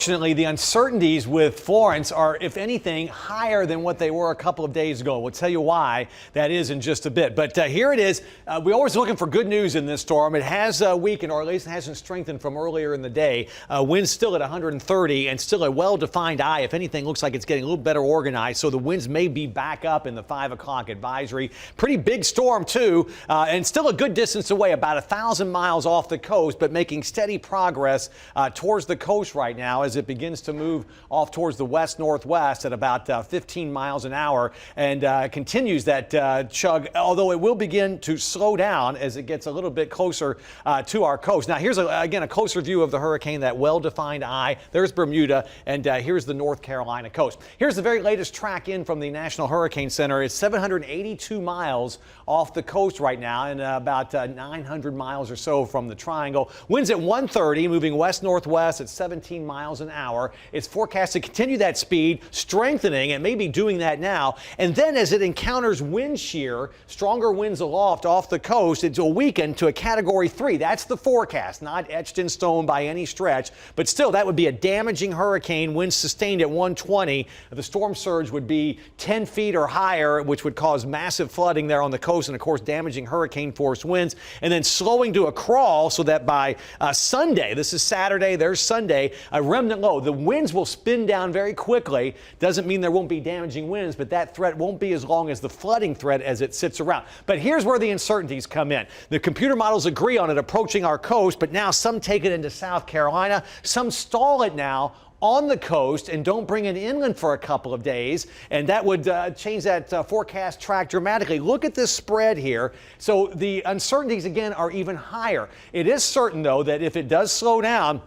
Unfortunately, the uncertainties with Florence are, if anything, higher than what they were a couple of days ago. We'll tell you why that is in just a bit. But here it is. We're always looking for good news in this storm. It has weakened, or at least hasn't strengthened from earlier in the day. Winds still at 130 and still a well-defined eye. If anything, looks like it's getting a little better organized. So the winds may be back up in the 5 o'clock advisory. Pretty big storm, too, and still a good distance away, about 1,000 miles off the coast, but making steady progress towards the coast right now as it begins to move off towards the west-northwest at about 15 miles an hour and continues that chug, although it will begin to slow down as it gets a little bit closer to our coast. Now, here's, again, a closer view of the hurricane, that well-defined eye. There's Bermuda, and here's the North Carolina coast. Here's the very latest track in from the National Hurricane Center. It's 782 miles off the coast right now and about 900 miles or so from the triangle. Winds at 130, moving west-northwest at 17 miles an hour. It's forecast to continue that speed, strengthening, and maybe doing that now. And then as it encounters wind shear, stronger winds aloft off the coast, it will weaken to a Category 3. That's the forecast, not etched in stone by any stretch. But still, that would be a damaging hurricane. Winds sustained at 120. The storm surge would be 10 feet or higher, which would cause massive flooding there on the coast and, of course, damaging hurricane force winds. And then slowing to a crawl so that by Sunday, this is Saturday, there's Sunday, a remnant low. The winds will spin down very quickly. Doesn't mean there won't be damaging winds, but that threat won't be as long as the flooding threat as it sits around. But here's where the uncertainties come in. The computer models agree on it approaching our coast, but now some take it into South Carolina. Some stall it now on the coast and don't bring it inland for a couple of days, and that would change that forecast track dramatically. Look at this spread here. So the uncertainties again are even higher. It is certain, though, that if it does slow down,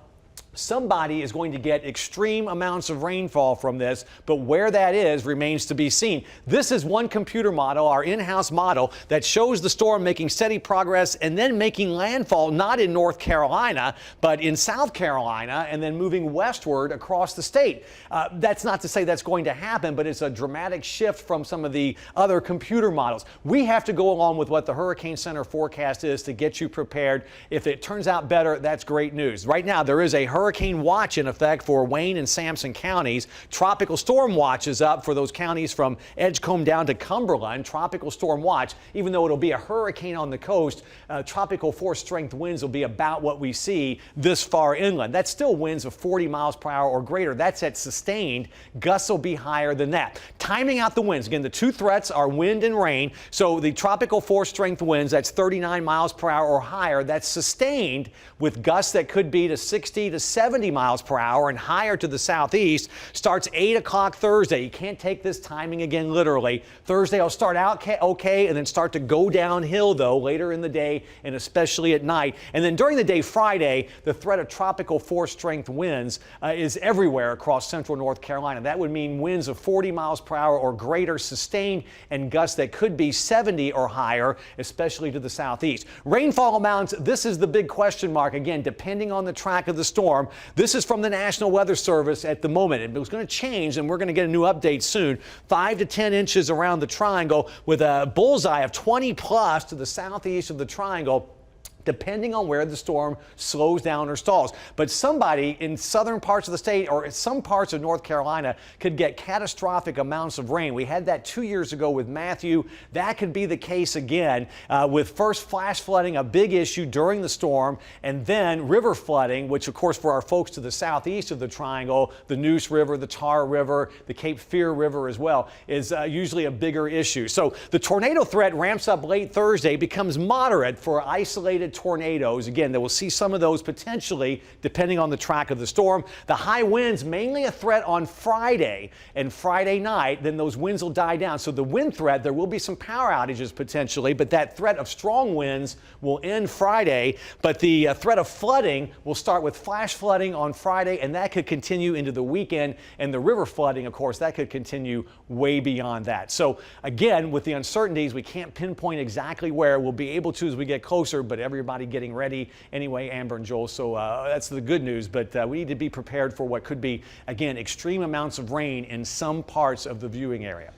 somebody is going to get extreme amounts of rainfall from this, but where that is remains to be seen. This is one computer model, our in-house model, that shows the storm making steady progress and then making landfall not in North Carolina, but in South Carolina, and then moving westward across the state. That's not to say that's going to happen, but it's a dramatic shift from some of the other computer models. We have to go along with what the Hurricane Center forecast is to get you prepared. If it turns out better, that's great news. Right now, there is a hurricane watch in effect for Wayne and Sampson counties. Tropical storm watch is up for those counties from Edgecombe down to Cumberland. Tropical storm watch, even though it'll be a hurricane on the coast, tropical force strength winds will be about what we see this far inland. That's still winds of 40 miles per hour or greater. That's at sustained. Gusts will be higher than that. Timing out the winds. Again, the two threats are wind and rain. So the tropical force strength winds, that's 39 miles per hour or higher. That's sustained with gusts that could be to 60 to 70 miles per hour and higher to the southeast. Starts 8 o'clock Thursday. You can't take this timing again literally. Thursday will start out okay and then start to go downhill, though, later in the day and especially at night. And then during the day Friday, the threat of tropical force strength winds is everywhere across central North Carolina. That would mean winds of 40 miles per hour or greater sustained and gusts that could be 70 or higher, especially to the southeast. Rainfall amounts, this is the big question mark, again, depending on the track of the storm. This is from the National Weather Service at the moment. It was going to change, and we're going to get a new update soon. 5 to 10 inches around the triangle with a bullseye of 20 plus to the southeast of the triangle, depending on where the storm slows down or stalls. But somebody in southern parts of the state or some parts of North Carolina could get catastrophic amounts of rain. We had that 2 years ago with Matthew. That could be the case again with first flash flooding, a big issue during the storm, and then river flooding, which of course for our folks to the southeast of the triangle, the Neuse River, the Tar River, the Cape Fear River as well, is usually a bigger issue. So the tornado threat ramps up late Thursday, becomes moderate for isolated tornadoes. Again, they will see some of those potentially depending on the track of the storm. The high winds mainly a threat on Friday and Friday night. Then those winds will die down. So the wind threat, there will be some power outages potentially, but that threat of strong winds will end Friday. But the threat of flooding will start with flash flooding on Friday, and that could continue into the weekend. And the river flooding, of course, that could continue way beyond that. So again, with the uncertainties, we can't pinpoint exactly where. We'll be able to as we get closer, but everybody getting ready anyway, Amber and Joel. So that's the good news, but we need to be prepared for what could be, again, extreme amounts of rain in some parts of the viewing area.